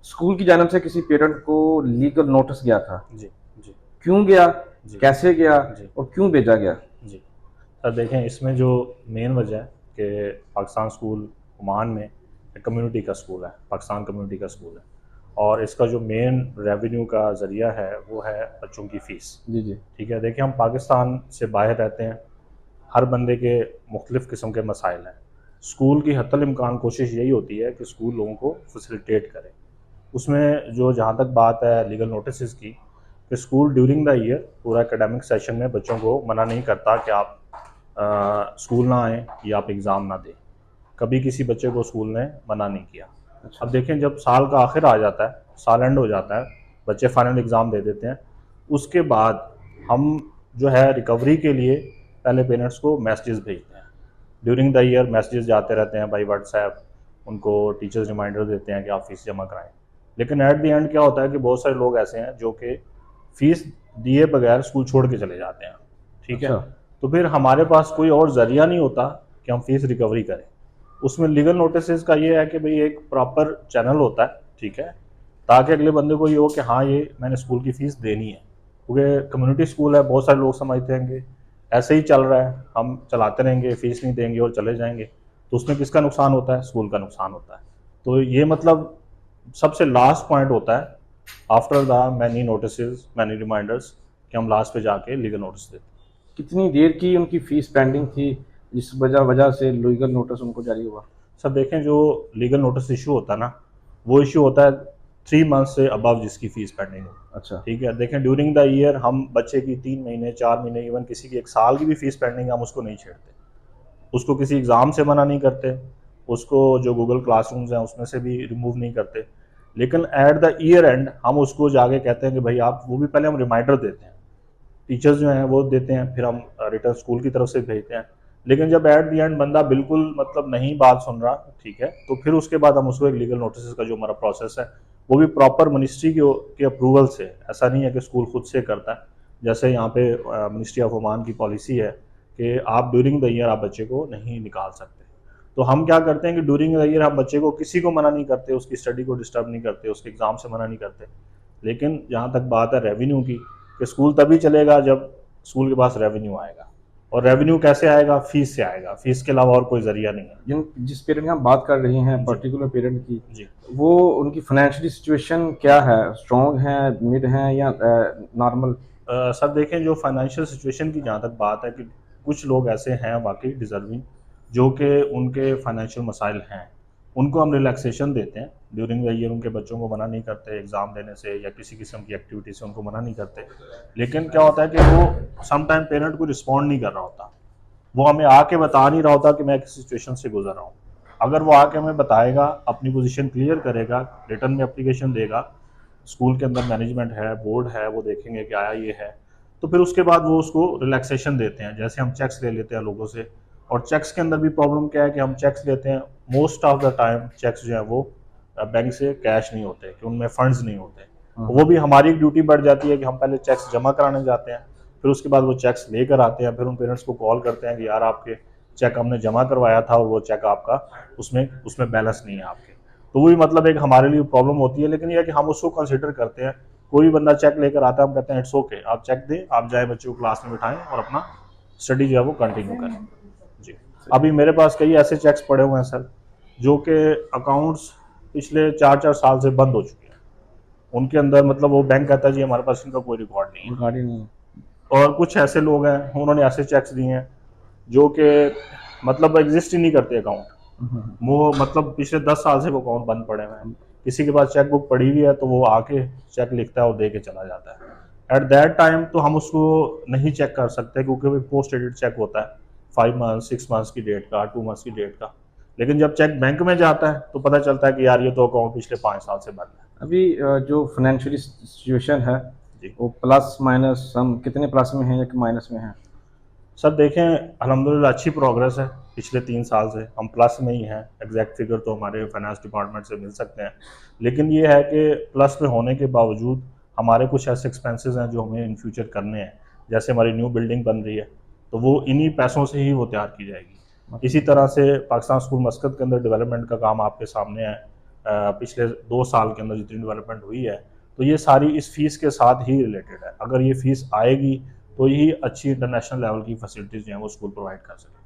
School की जानिब से किसी पेरेंट को लीगल नोटिस गया था, जी, जी, क्यों गया, जी, कैसे गया जी, और क्यों भेजा गया? जी। सर देखें, इसमें जो मेन वजह है कि पाकिस्तान स्कूल ओमान में कम्युनिटी का स्कूल है, पाकिस्तान कम्युनिटी का स्कूल है, और इसका जो मेन रेवेन्यू का ज़रिया है वो है बच्चों की फ़ीस। जी, जी। ठीक है, देखिए हम पाकिस्तान से बाहर रहते हैं, हर बंदे के मुख्तलिफ़ किस्म के मसाइल हैं। स्कूल की हत्तल इम्कान कोशिश यही होती है कि स्कूल लोगों को फैसिलिटेट करे। उसमें जो जहाँ तक बात है लीगल नोटिस की, कि स्कूल ड्यूरिंग द ईयर पूरा एकेडमिक सेशन में बच्चों को मना नहीं करता कि आप स्कूल ना आएँ या आप एग्ज़ाम ना दें। कभी किसी बच्चे को स्कूल ने मना नहीं किया। अच्छा। अब देखें, जब साल का आखिर आ जाता है, साल एंड हो जाता है, बच्चे फाइनल एग्ज़ाम दे देते हैं, उसके बाद हम जो है रिकवरी के लिए पहले पेरेंट्स को मैसेजेस भेजते हैं। ड्यूरिंग द ईयर मैसेजेस जाते रहते हैं बाई व्हाट्सएप, उनको टीचर्स रिमाइंडर देते हैं कि आप फ़ीस जमा कराएँ। लेकिन एट द एंड क्या होता है कि बहुत सारे लोग ऐसे हैं जो कि फ़ीस दिए बगैर स्कूल छोड़ के चले जाते हैं। ठीक है? अच्छा। तो फिर हमारे पास कोई और ज़रिया नहीं होता कि हम फ़ीस रिकवरी करें। उसमें लीगल नोटिसेस का ये है कि भई एक प्रॉपर चैनल होता है, ठीक है? ताकि अगले बंदे को ये हो कि हाँ, ये मैंने स्कूल की फ़ीस देनी है। क्योंकि कम्युनिटी स्कूल है, बहुत सारे लोग समझते हैं कि ऐसे ही चल रहा है, हम चलाते रहेंगे, फ़ीस नहीं देंगे और चले जाएँगे। तो उसमें किसका नुकसान होता है? स्कूल का नुकसान होता है। तो ये मतलब सबसे लास्ट पॉइंट होता है after the many notices, many reminders, कि हम लास्ट पे जाके लीगल नोटिस देते हैं। कितनी देर की उनकी फीस पेंडिंग थी, जिस वजह वजह से लीगल नोटिस उनको जारी हुआ? सर देखें, जो लीगल नोटिस इशू होता है ना, वो इशू होता है 3 मंथ से अबव जिसकी फ़ीस पेंडिंग हो। अच्छा। ठीक है, देखें ड्यूरिंग द ईयर हम बच्चे की 3 महीने, 4 महीने, इवन किसी की 1 साल की भी फ़ीस पेंडिंग है, हम उसको नहीं छेड़ते। उसको किसी एग्ज़ाम से मना नहीं करते, उसको जो गूगल क्लासरूम्स हैं उसमें से भी रिमूव नहीं करते। लेकिन एट द ईयर एंड हम उसको जाके कहते हैं कि भाई आप, वो भी पहले हम रिमाइंडर देते हैं, टीचर्स जो हैं वो देते हैं, फिर हम रिटर्न स्कूल की तरफ से भेजते हैं। लेकिन जब एट द एंड बंदा बिल्कुल मतलब नहीं बात सुन रहा, ठीक है, तो फिर उसके बाद हम उसको एक लीगल नोटिस का जो हमारा प्रोसेस है, वो भी प्रॉपर मिनिस्ट्री के अप्रूवल से, ऐसा नहीं है कि स्कूल खुद से करता है। जैसे यहाँ पे मिनिस्ट्री ऑफ ओमान की पॉलिसी है कि आप ड्यूरिंग द ईयर आप बच्चे को नहीं निकाल सकते। तो हम क्या करते हैं कि ड्यूरिंग द ईयर हम बच्चे को किसी को मना नहीं करते, उसकी स्टडी को डिस्टर्ब नहीं करते, उसके एग्ज़ाम से मना नहीं करते। लेकिन जहाँ तक बात है रेवेन्यू की, कि स्कूल तभी चलेगा जब स्कूल के पास रेवेन्यू आएगा। और रेवेन्यू कैसे आएगा? फीस से आएगा, फीस के अलावा और कोई ज़रिया नहीं है। जिस पेरेंट की हम बात कर रहे हैं, जी, पर्टिकुलर पेरेंट की, जी। वो उनकी फाइनेंशियली सिचुएशन क्या है? स्ट्रॉन्ग है, मिड है या नॉर्मल? सर देखें, जो फाइनेंशियल सिचुएशन की जहाँ तक बात है कि कुछ लोग ऐसे हैं वाकई डिज़र्विंग, जो कि उनके फाइनेंशियल मसाइल हैं, उनको हम रिलैक्सेशन देते हैं ड्यूरिंग द ईयर, उनके बच्चों को मना नहीं करते एग्ज़ाम देने से या किसी किस्म की एक्टिविटी से उनको मना नहीं करते। लेकिन क्या होता है कि वो सम टाइम पेरेंट को रिस्पॉन्ड नहीं कर रहा होता, वो हमें आके बता नहीं रहा होता कि मैं किस सिचुएशन से गुजर रहा हूँ। अगर वो आके हमें बताएगा, अपनी पोजीशन क्लियर करेगा, रिटर्न में एप्लीकेशन देगा, स्कूल के अंदर मैनेजमेंट है, बोर्ड है, वो देखेंगे कि आया ये है, तो फिर उसके बाद वो उसको रिलैक्सेशन देते हैं। जैसे हम चेक्स ले लेते हैं लोगों से, और चेक्स के अंदर भी प्रॉब्लम क्या है कि हम चेक्स लेते हैं, most of the time checks जो है वो बैंक से कैश नहीं होते, कि उनमें फंड्स नहीं होते। वो भी हमारी एक ड्यूटी बढ़ जाती है कि हम पहले चेक्स जमा कराने जाते हैं, फिर उसके बाद वो चेक्स लेकर आते हैं, फिर उन पेरेंट्स को कॉल करते हैं कि यार आपके चेक हमने जमा करवाया था और वो चेक आपका उसमें उसमें बैलेंस नहीं है आपके। तो वो भी मतलब एक हमारे लिए प्रॉब्लम होती है, लेकिन यह है कि हम उसको कंसिडर करते हैं। कोई भी बंदा चेक लेकर आता है, हम कहते हैं इट्स ओके, आप चेक दें, आप जाए बच्चे को क्लास में बिठाएं और अपना स्टडी जो है वो कंटिन्यू करें। जी। अभी मेरे पास कई ऐसे चेक्स पड़े हुए हैं सर, जो कि अकाउंट्स पिछले 4-4 साल से बंद हो चुके हैं। उनके अंदर मतलब वो बैंक कहता है जी हमारे पास इनका कोई रिकॉर्ड नहीं है। रिकॉर्डिंग नहीं। और कुछ ऐसे लोग हैं, उन्होंने ऐसे चेक्स दिए हैं जो कि मतलब एग्जिस्ट ही नहीं करते अकाउंट। वो मतलब पिछले 10 साल से वो अकाउंट बंद पड़े हुए हैं। किसी के पास चेक बुक पड़ी हुई है तो वो आके चेक लिखता है और दे के चला जाता है। एट दैट टाइम तो हम उसको नहीं चेक कर सकते, क्योंकि वो पोस्ट डेटेड चेक होता है, 5 मंथ्स 6 मंथ्स की डेट का, 2 मंथ्स की डेट का। लेकिन जब चेक बैंक में जाता है तो पता चलता है कि यार ये तो अकाउंट पिछले 5 साल से बंद है। अभी जो फाइनेंशियली सिचुएशन है, जी। वो प्लस माइनस हम कितने प्लस में हैं या कि माइनस में हैं? सर देखें, अल्हम्दुलिल्लाह अच्छी प्रोग्रेस है, पिछले 3 साल से हम प्लस में ही हैं। एग्जैक्ट फिगर तो हमारे फाइनेंस डिपार्टमेंट से मिल सकते हैं, लेकिन ये है कि प्लस में होने के बावजूद हमारे कुछ ऐसे एक्सपेंसेस हैं जो हमें इन फ्यूचर करने हैं। जैसे हमारी न्यू बिल्डिंग बन रही है, तो वो इन्हीं पैसों से ही वो तैयार की जाएगी। इसी मतलब तरह से पाकिस्तान स्कूल मस्कत के अंदर डेवलपमेंट का काम आपके सामने है, पिछले 2 साल के अंदर जितनी डेवलपमेंट हुई है, तो ये सारी इस फीस के साथ ही रिलेटेड है। अगर ये फीस आएगी तो ही अच्छी इंटरनेशनल लेवल की फैसिलिटीज़ जो हैं वो स्कूल प्रोवाइड कर सकते हैं।